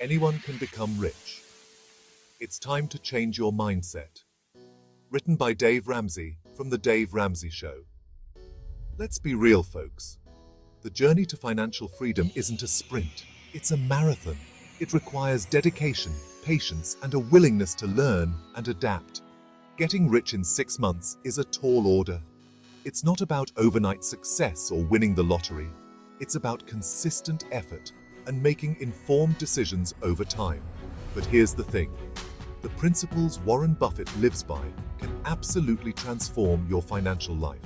anyone can become rich. It's time to change your mindset. Written by Dave Ramsey from The Dave Ramsey Show. Let's be real, folks. The journey to financial freedom isn't a sprint, it's a marathon. It requires dedication, patience, and a willingness to learn and adapt. Getting rich in 6 months is a tall order. It's not about overnight success or winning the lottery. It's about consistent effort and making informed decisions over time. But here's the thing. The principles Warren Buffett lives by can absolutely transform your financial life.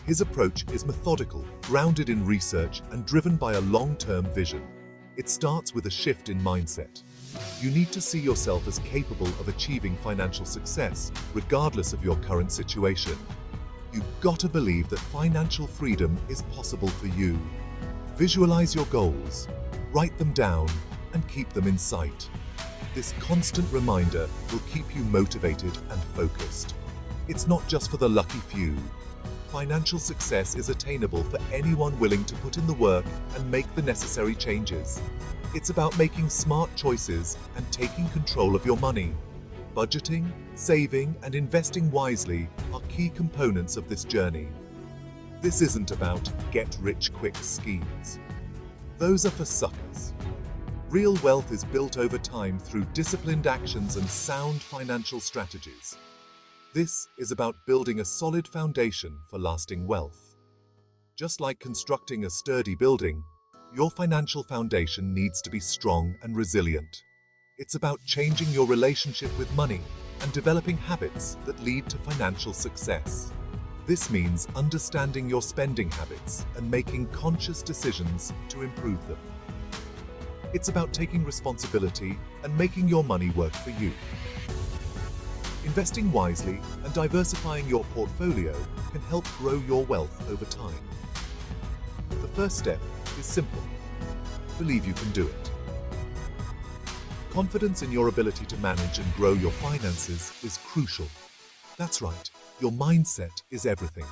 His approach is methodical, grounded in research, and driven by a long-term vision. It starts with a shift in mindset. You need to see yourself as capable of achieving financial success, regardless of your current situation. You've got to believe that financial freedom is possible for you. Visualize your goals, write them down, and keep them in sight. This constant reminder will keep you motivated and focused. It's not just for the lucky few. Financial success is attainable for anyone willing to put in the work and make the necessary changes. It's about making smart choices and taking control of your money. Budgeting, saving, and investing wisely are key components of this journey. This isn't about get-rich-quick schemes. Those are for suckers. Real wealth is built over time through disciplined actions and sound financial strategies. This is about building a solid foundation for lasting wealth. Just like constructing a sturdy building, your financial foundation needs to be strong and resilient. It's about changing your relationship with money and developing habits that lead to financial success. This means understanding your spending habits and making conscious decisions to improve them. It's about taking responsibility and making your money work for you. Investing wisely and diversifying your portfolio can help grow your wealth over time. The first step is simple. Believe you can do it. Confidence in your ability to manage and grow your finances is crucial. That's right, your mindset is everything.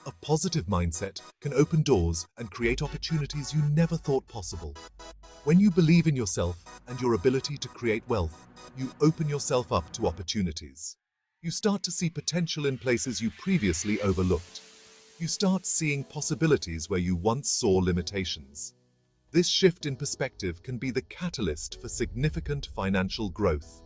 A positive mindset can open doors and create opportunities you never thought possible. When you believe in yourself and your ability to create wealth, you open yourself up to opportunities. You start to see potential in places you previously overlooked. You start seeing possibilities where you once saw limitations. This shift in perspective can be the catalyst for significant financial growth.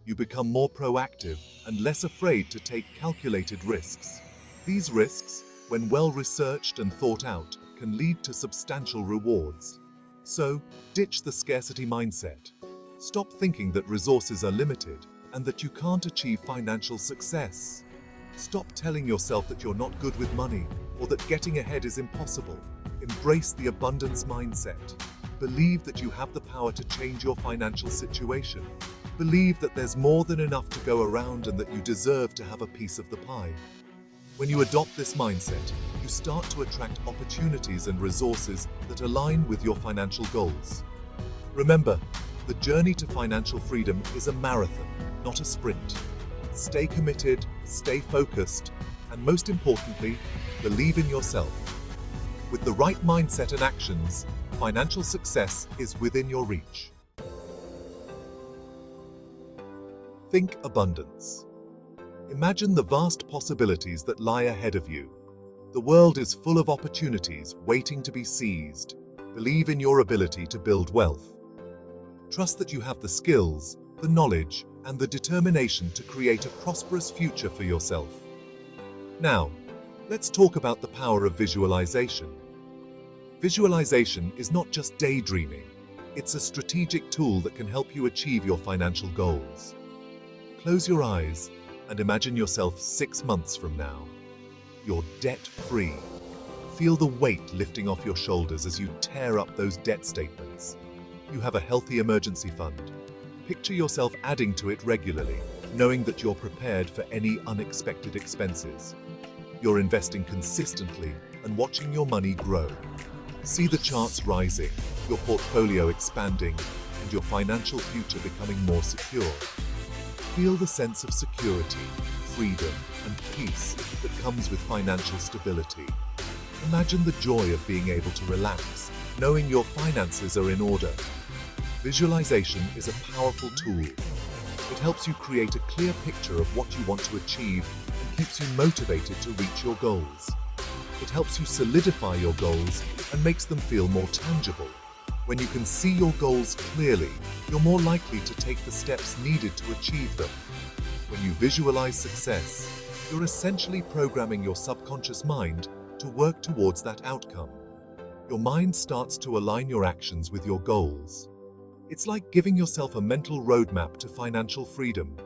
You become more proactive and less afraid to take calculated risks. These risks, when well researched and thought out, can lead to substantial rewards. So, ditch the scarcity mindset. Stop thinking that resources are limited and that you can't achieve financial success. Stop telling yourself that you're not good with money or that getting ahead is impossible. Embrace the abundance mindset. Believe that you have the power to change your financial situation. Believe that there's more than enough to go around and that you deserve to have a piece of the pie. When you adopt this mindset, you start to attract opportunities and resources that align with your financial goals. Remember, the journey to financial freedom is a marathon, not a sprint. Stay committed, stay focused, and most importantly, believe in yourself. With the right mindset and actions, financial success is within your reach. Think abundance. Imagine the vast possibilities that lie ahead of you. The world is full of opportunities waiting to be seized. Believe in your ability to build wealth. Trust that you have the skills, the knowledge, and the determination to create a prosperous future for yourself. Now, let's talk about the power of visualization. Visualization is not just daydreaming. It's a strategic tool that can help you achieve your financial goals. Close your eyes and imagine yourself 6 months from now. You're debt-free. Feel the weight lifting off your shoulders as you tear up those debt statements. You have a healthy emergency fund. Picture yourself adding to it regularly, knowing that you're prepared for any unexpected expenses. You're investing consistently and watching your money grow. See the charts rising, your portfolio expanding, and your financial future becoming more secure. Feel the sense of security, freedom, and peace that comes with financial stability. Imagine the joy of being able to relax, knowing your finances are in order. Visualization is a powerful tool. It helps you create a clear picture of what you want to achieve and keeps you motivated to reach your goals. It helps you solidify your goals and makes them feel more tangible. When you can see your goals clearly, you're more likely to take the steps needed to achieve them. When you visualize success, you're essentially programming your subconscious mind to work towards that outcome. Your mind starts to align your actions with your goals. It's like giving yourself a mental roadmap to financial freedom.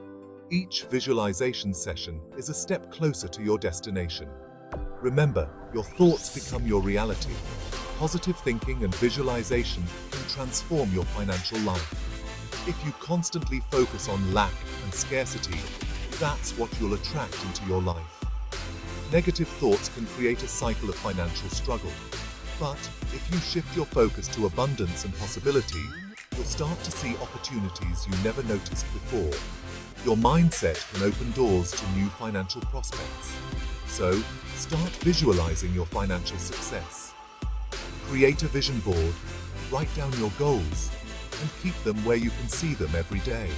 Each visualization session is a step closer to your destination. Remember, your thoughts become your reality. Positive thinking and visualization can transform your financial life. If you constantly focus on lack and scarcity, that's what you'll attract into your life. Negative thoughts can create a cycle of financial struggle. But if you shift your focus to abundance and possibility, you'll start to see opportunities you never noticed before. Your mindset can open doors to new financial prospects. So, start visualizing your financial success. Create a vision board, write down your goals, and keep them where you can see them every day.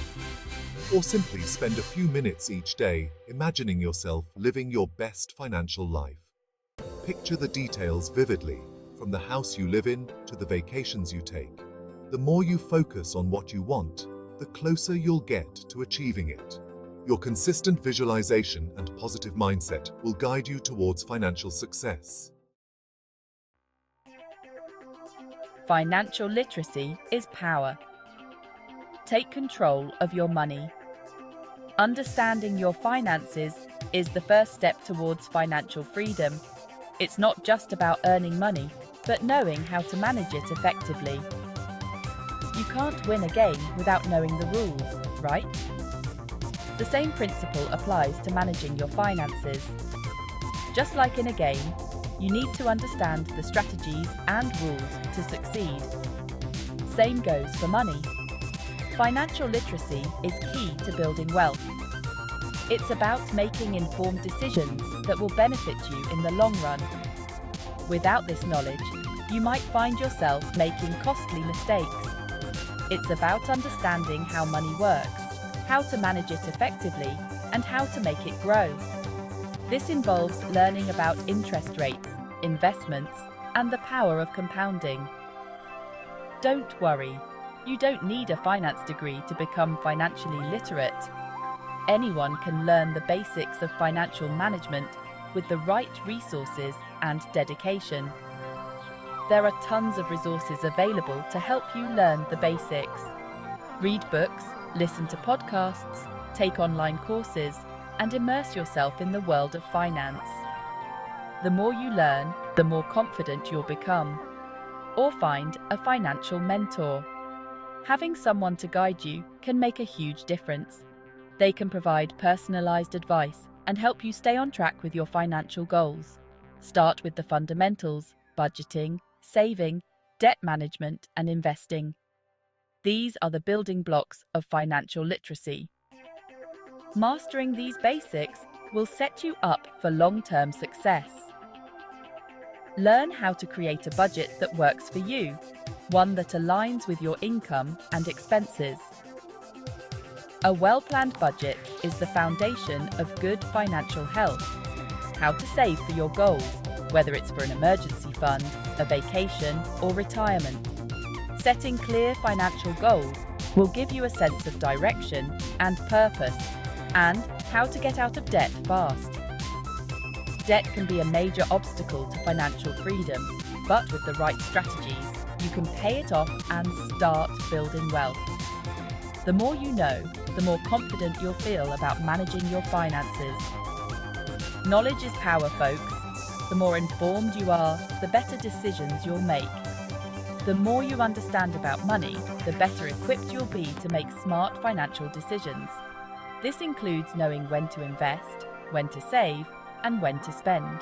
Or simply spend a few minutes each day imagining yourself living your best financial life. Picture the details vividly, from the house you live in to the vacations you take. The more you focus on what you want, the closer you'll get to achieving it. Your consistent visualization and positive mindset will guide you towards financial success. Financial literacy is power. Take control of your money. Understanding your finances is the first step towards financial freedom. It's not just about earning money, but knowing how to manage it effectively. You can't win a game without knowing the rules, right? The same principle applies to managing your finances. Just like in a game, you need to understand the strategies and rules to succeed. Same goes for money. Financial literacy is key to building wealth. It's about making informed decisions that will benefit you in the long run. Without this knowledge, you might find yourself making costly mistakes. It's about understanding how money works, how to manage it effectively, and how to make it grow. This involves learning about interest rates, investments, and the power of compounding. Don't worry, you don't need a finance degree to become financially literate. Anyone can learn the basics of financial management with the right resources and dedication. There are tons of resources available to help you learn the basics. Read books, listen to podcasts, take online courses, and immerse yourself in the world of finance. The more you learn, the more confident you'll become. Or find a financial mentor. Having someone to guide you can make a huge difference. They can provide personalized advice and help you stay on track with your financial goals. Start with the fundamentals: budgeting, saving, debt management, and investing. These are the building blocks of financial literacy. Mastering these basics will set you up for long-term success. Learn how to create a budget that works for you, one that aligns with your income and expenses. A well-planned budget is the foundation of good financial health. How to save for your goals, whether it's for an emergency fund, a vacation, or retirement. Setting clear financial goals will give you a sense of direction and purpose, and how to get out of debt fast. Debt can be a major obstacle to financial freedom, but with the right strategies, you can pay it off and start building wealth. The more you know, the more confident you'll feel about managing your finances. Knowledge is power, folks. The more informed you are, the better decisions you'll make. The more you understand about money, the better equipped you'll be to make smart financial decisions. This includes knowing when to invest, when to save, and when to spend.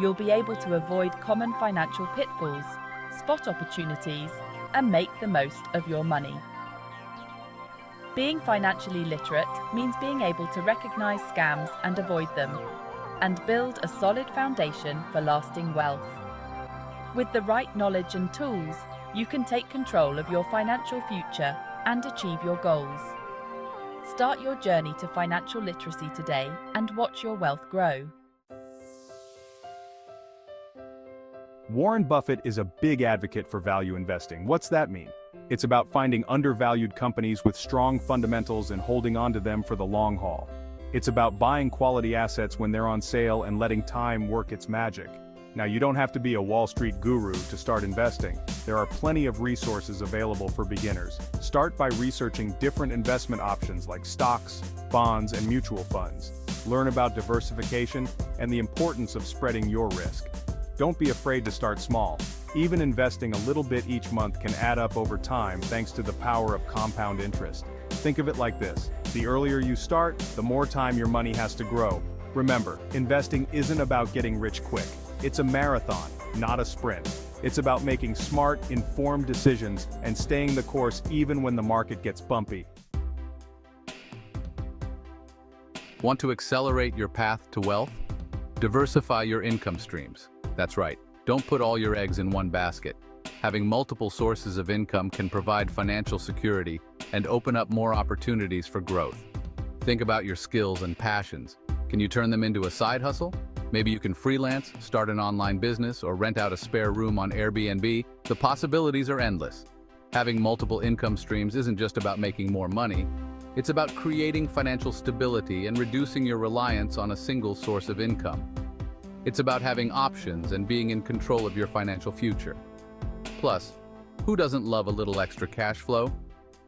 You'll be able to avoid common financial pitfalls, spot opportunities, and make the most of your money. Being financially literate means being able to recognize scams and avoid them, and build a solid foundation for lasting wealth. With the right knowledge and tools, you can take control of your financial future and achieve your goals. Start your journey to financial literacy today and watch your wealth grow. Warren Buffett is a big advocate for value investing. What's that mean? It's about finding undervalued companies with strong fundamentals and holding on to them for the long haul. It's about buying quality assets when they're on sale and letting time work its magic. Now, you don't have to be a Wall Street guru to start investing. There are plenty of resources available for beginners. Start by researching different investment options like stocks, bonds, and mutual funds. Learn about diversification and the importance of spreading your risk. Don't be afraid to start small. Even investing a little bit each month can add up over time thanks to the power of compound interest. Think of it like this: the earlier you start, the more time your money has to grow. Remember, investing isn't about getting rich quick. It's a marathon, not a sprint. It's about making smart, informed decisions and staying the course even when the market gets bumpy. Want to accelerate your path to wealth? Diversify your income streams. That's right, don't put all your eggs in one basket. Having multiple sources of income can provide financial security and open up more opportunities for growth. Think about your skills and passions. Can you turn them into a side hustle? Maybe you can freelance, start an online business, or rent out a spare room on Airbnb. The possibilities are endless. Having multiple income streams isn't just about making more money. It's about creating financial stability and reducing your reliance on a single source of income. It's about having options and being in control of your financial future. Plus, who doesn't love a little extra cash flow?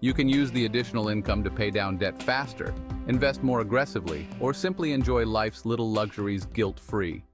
You can use the additional income to pay down debt faster, invest more aggressively, or simply enjoy life's little luxuries guilt-free.